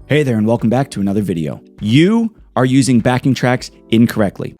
Hey there, and welcome back to another video. You are using backing tracks incorrectly.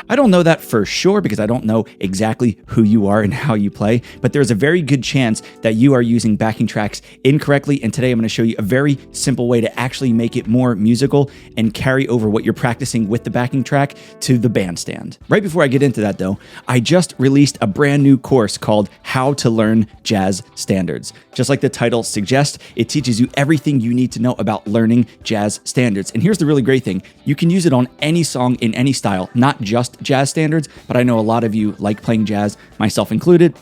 I don't know that for sure because I don't know exactly who you are and how you play, but there's a very good chance that you are using backing tracks incorrectly, and today I'm going to show you a very simple way to actually make it more musical and carry over what you're practicing with the backing track to the bandstand. Right before I get into that though, I just released a brand new course called How to Learn Jazz Standards. Just like the title suggests, it teaches you everything you need to know about learning jazz standards. And here's the really great thing. You can use it on any song in any style, not just jazz standards, but I know a lot of you like playing jazz, myself included.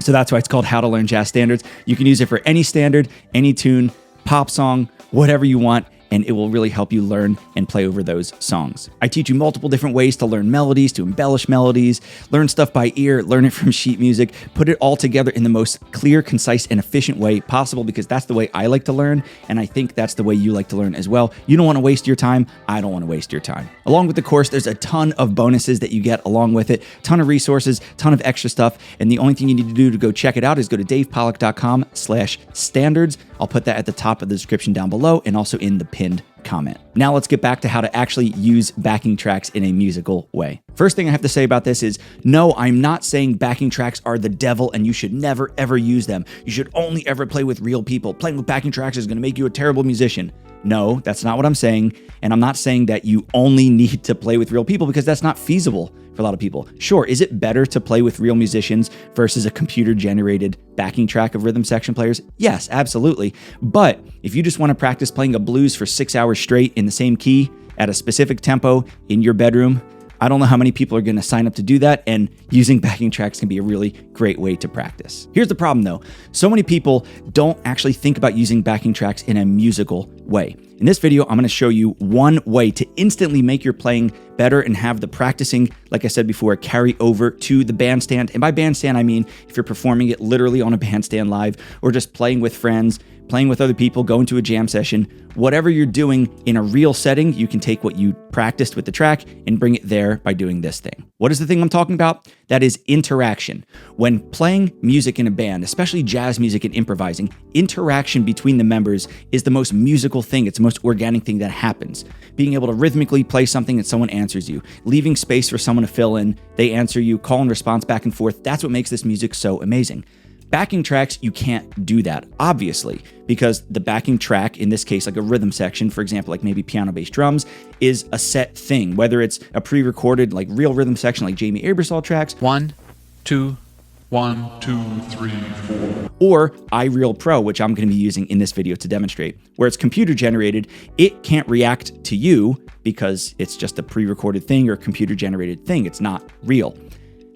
So that's why it's called How to Learn Jazz Standards. You can use it for any standard, any tune, pop song, whatever you want, and it will really help you learn and play over those songs. I teach you multiple different ways to learn melodies, to embellish melodies, learn stuff by ear, learn it from sheet music, put it all together in the most clear, concise, and efficient way possible because that's the way I like to learn, and I think that's the way you like to learn as well. You don't want to waste your time. I don't want to waste your time. Along with the course, there's a ton of bonuses that you get along with it, ton of resources, ton of extra stuff, and the only thing you need to do to go check it out is go to davepollack.com/standards. I'll put that at the top of the description down below and also in the pinned comment. Now let's get back to how to actually use backing tracks in a musical way. First thing I have to say about this is, no, I'm not saying backing tracks are the devil and you should never ever use them. You should only ever play with real people. Playing with backing tracks is going to make you a terrible musician. No, that's not what I'm saying. And I'm not saying that you only need to play with real people because that's not feasible for a lot of people. Sure, is it better to play with real musicians versus a computer-generated backing track of rhythm section players? Yes, absolutely. But if you just want to practice playing a blues for 6 hours straight in the same key at a specific tempo in your bedroom, I don't know how many people are going to sign up to do that, and using backing tracks can be a really great way to practice. Here's the problem though. So many people don't actually think about using backing tracks in a musical way. In this video, I'm going to show you one way to instantly make your playing better and have the practicing, like I said before, carry over to the bandstand. And by bandstand, I mean if you're performing it literally on a bandstand live or just playing with friends, playing with other people, going to a jam session, whatever you're doing in a real setting, you can take what you practiced with the track and bring it there by doing this thing. What is the thing I'm talking about? That is interaction. When playing music in a band, especially jazz music and improvising, interaction between the members is the most musical thing. It's the most organic thing that happens. Being able to rhythmically play something and someone answers you, leaving space for someone to fill in, they answer you, call and response back and forth. That's what makes this music so amazing. Backing tracks, you can't do that, obviously, because the backing track, in this case, like a rhythm section, for example, like maybe piano, bass, drums, is a set thing, whether it's a pre-recorded, like real rhythm section, like Jamie Aebersold tracks. 1, 2, 1, 2, 3, 4. Or iReal Pro, which I'm going to be using in this video to demonstrate, where it's computer generated. It can't react to you because it's just a pre-recorded thing or computer generated thing. It's not real.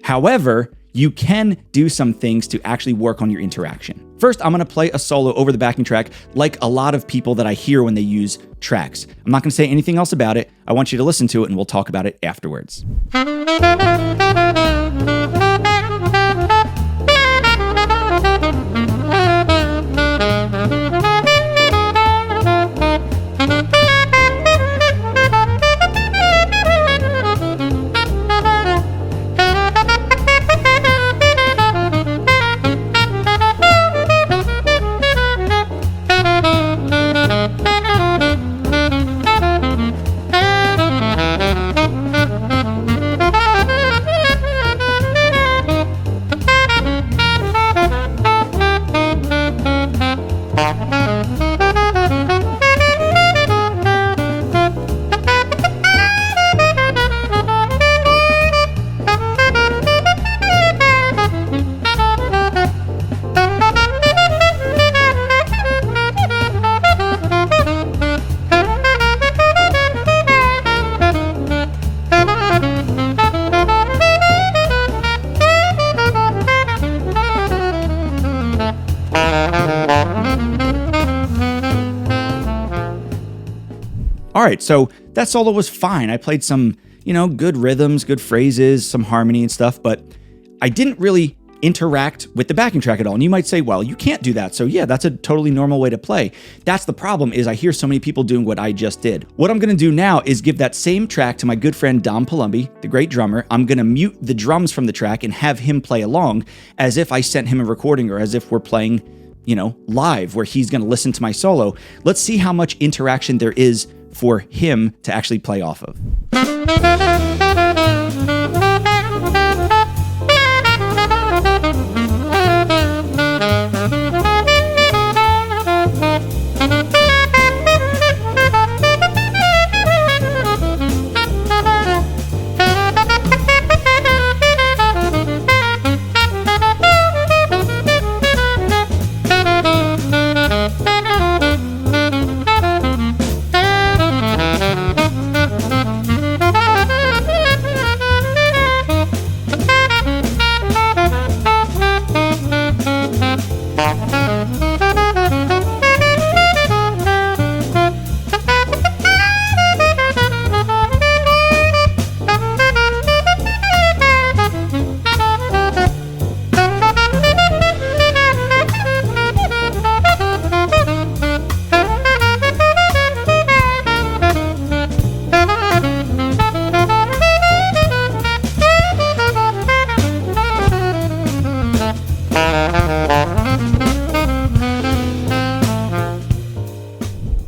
However, you can do some things to actually work on your interaction. First, I'm going to play a solo over the backing track like a lot of people that I hear when they use tracks. I'm not going to say anything else about it. I want you to listen to it and we'll talk about it afterwards. All right, so that solo was fine. I played some, good rhythms, good phrases, some harmony and stuff, but I didn't really interact with the backing track at all. And you might say, well, you can't do that. So yeah, that's a totally normal way to play. That's the problem, is I hear so many people doing what I just did. What I'm going to do now is give that same track to my good friend Dom Palombi, the great drummer. I'm going to mute the drums from the track and have him play along as if I sent him a recording or as if we're playing live where he's going to listen to my solo. Let's see how much interaction there is for him to actually play off of.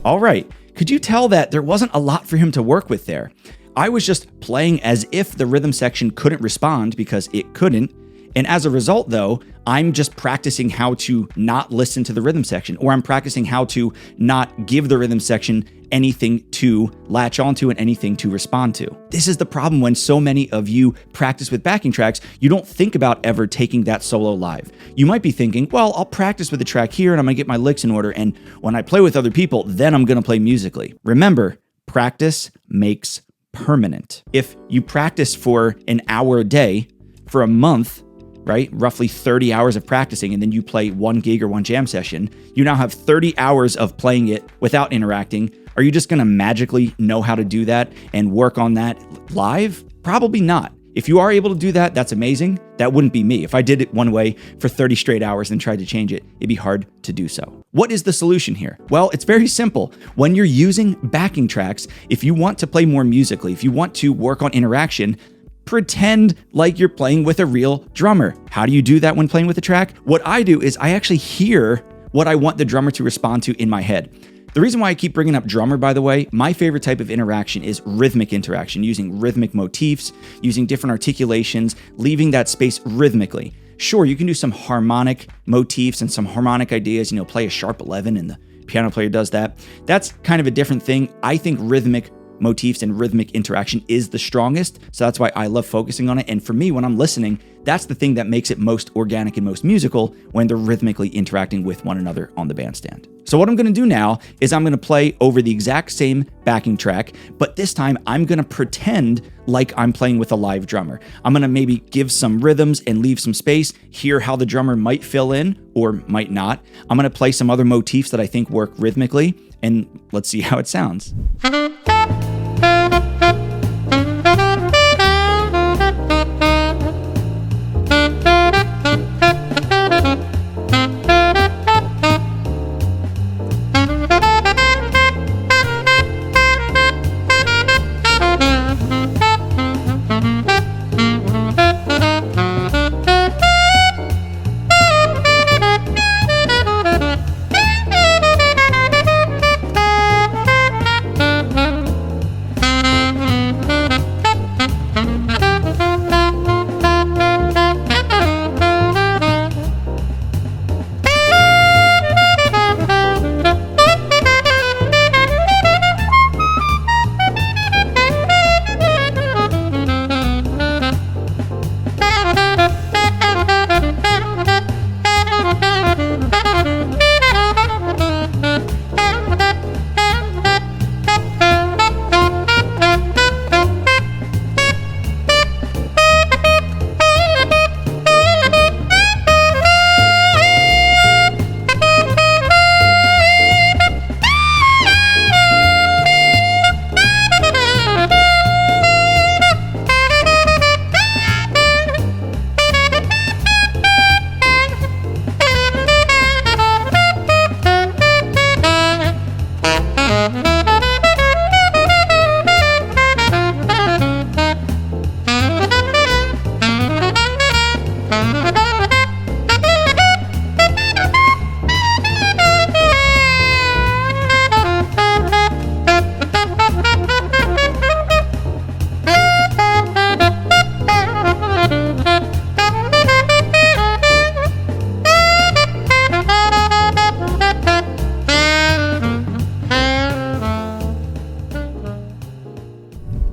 All right, could you tell that there wasn't a lot for him to work with there? I was just playing as if the rhythm section couldn't respond because it couldn't. And as a result, though, I'm just practicing how to not listen to the rhythm section, or I'm practicing how to not give the rhythm section anything to latch onto and anything to respond to. This is the problem when so many of you practice with backing tracks. You don't think about ever taking that solo live. You might be thinking, well, I'll practice with the track here and I'm gonna get my licks in order, and when I play with other people, then I'm gonna play musically. Remember, practice makes permanent. If you practice for an hour a day for a month, right? Roughly 30 hours of practicing, and then you play one gig or one jam session, you now have 30 hours of playing it without interacting. Are you just going to magically know how to do that and work on that live? Probably not. If you are able to do that, that's amazing. That wouldn't be me. If I did it one way for 30 straight hours and tried to change it, it'd be hard to do so. What is the solution here? Well, it's very simple. When you're using backing tracks, if you want to play more musically, if you want to work on interaction, pretend like you're playing with a real drummer. How do you do that when playing with a track? What I do is I actually hear what I want the drummer to respond to in my head. The reason why I keep bringing up drummer, by the way, my favorite type of interaction is rhythmic interaction, using rhythmic motifs, using different articulations, leaving that space rhythmically. Sure, you can do some harmonic motifs and some harmonic ideas, play a sharp 11 and the piano player does that. That's kind of a different thing. I think rhythmic motifs and rhythmic interaction is the strongest. So that's why I love focusing on it. And for me, when I'm listening, that's the thing that makes it most organic and most musical, when they're rhythmically interacting with one another on the bandstand. So what I'm going to do now is I'm going to play over the exact same backing track, but this time I'm going to pretend like I'm playing with a live drummer. I'm going to maybe give some rhythms and leave some space, hear how the drummer might fill in or might not. I'm going to play some other motifs that I think work rhythmically, and let's see how it sounds.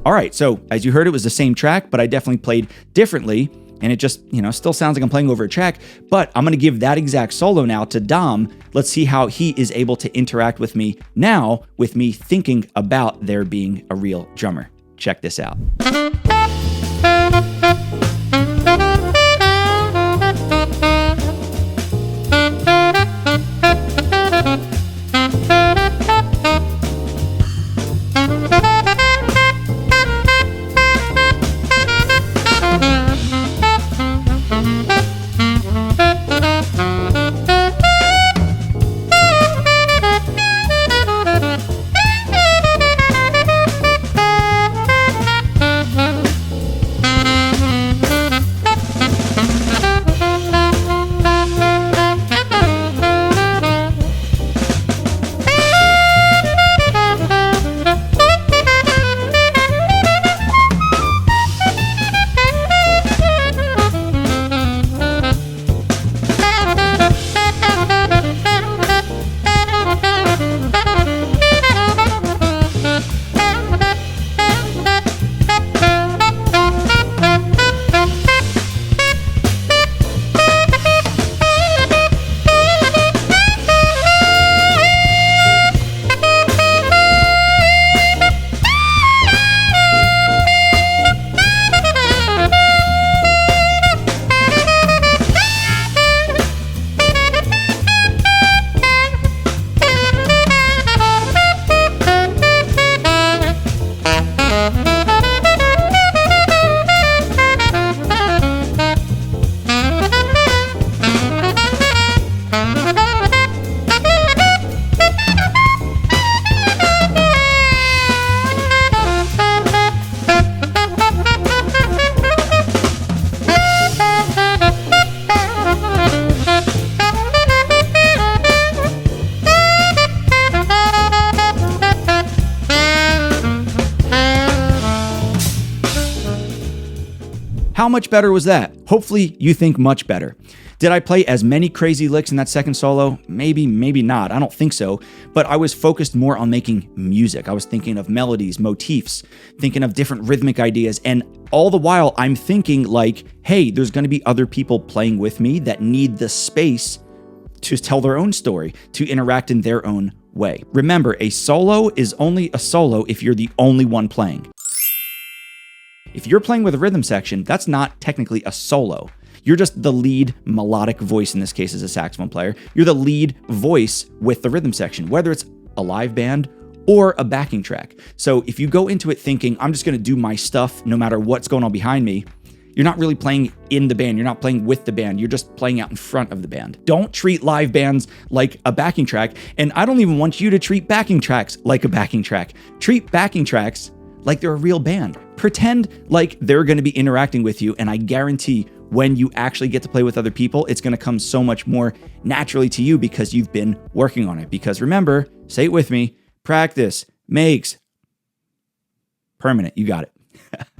All right, so as you heard, it was the same track, but I definitely played differently. And it just, still sounds like I'm playing over a track, but I'm going to give that exact solo now to Dom. Let's see how he is able to interact with me now, with me thinking about there being a real drummer. Check this out. How much better was that? Hopefully you think much better. Did I play as many crazy licks in that second solo? Maybe, maybe not. I don't think so. But I was focused more on making music. I was thinking of melodies, motifs, thinking of different rhythmic ideas. And all the while I'm thinking like, hey, there's going to be other people playing with me that need the space to tell their own story, to interact in their own way. Remember, a solo is only a solo if you're the only one playing. If you're playing with a rhythm section, that's not technically a solo. You're just the lead melodic voice, in this case as a saxophone player. You're the lead voice with the rhythm section, whether it's a live band or a backing track. So if you go into it thinking, I'm just gonna do my stuff no matter what's going on behind me, you're not really playing in the band. You're not playing with the band. You're just playing out in front of the band. Don't treat live bands like a backing track. And I don't even want you to treat backing tracks like a backing track. Treat backing tracks like they're a real band. Pretend like they're going to be interacting with you, and I guarantee when you actually get to play with other people, it's going to come so much more naturally to you because you've been working on it. Because remember, say it with me, practice makes permanent. You got it.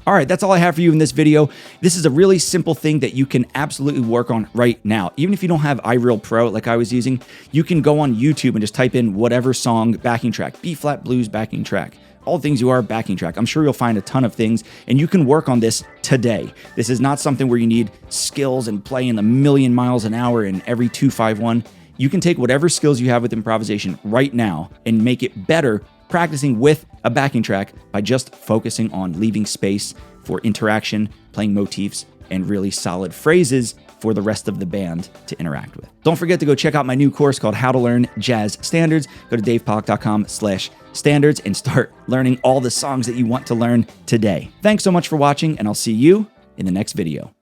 All right, that's all I have for you in this video. This is a really simple thing that you can absolutely work on right now. Even if you don't have iReal Pro like I was using, you can go on YouTube and just type in whatever song backing track, B-flat blues backing track. All things you are backing track. I'm sure you'll find a ton of things, and you can work on this today. This is not something where you need skills and play in a million miles an hour in every 251. You can take whatever skills you have with improvisation right now and make it better practicing with a backing track by just focusing on leaving space for interaction, playing motifs, and really solid phrases for the rest of the band to interact with. Don't forget to go check out my new course called How to Learn Jazz Standards. Go to davepollack.com/standards and start learning all the songs that you want to learn today. Thanks so much for watching, and I'll see you in the next video.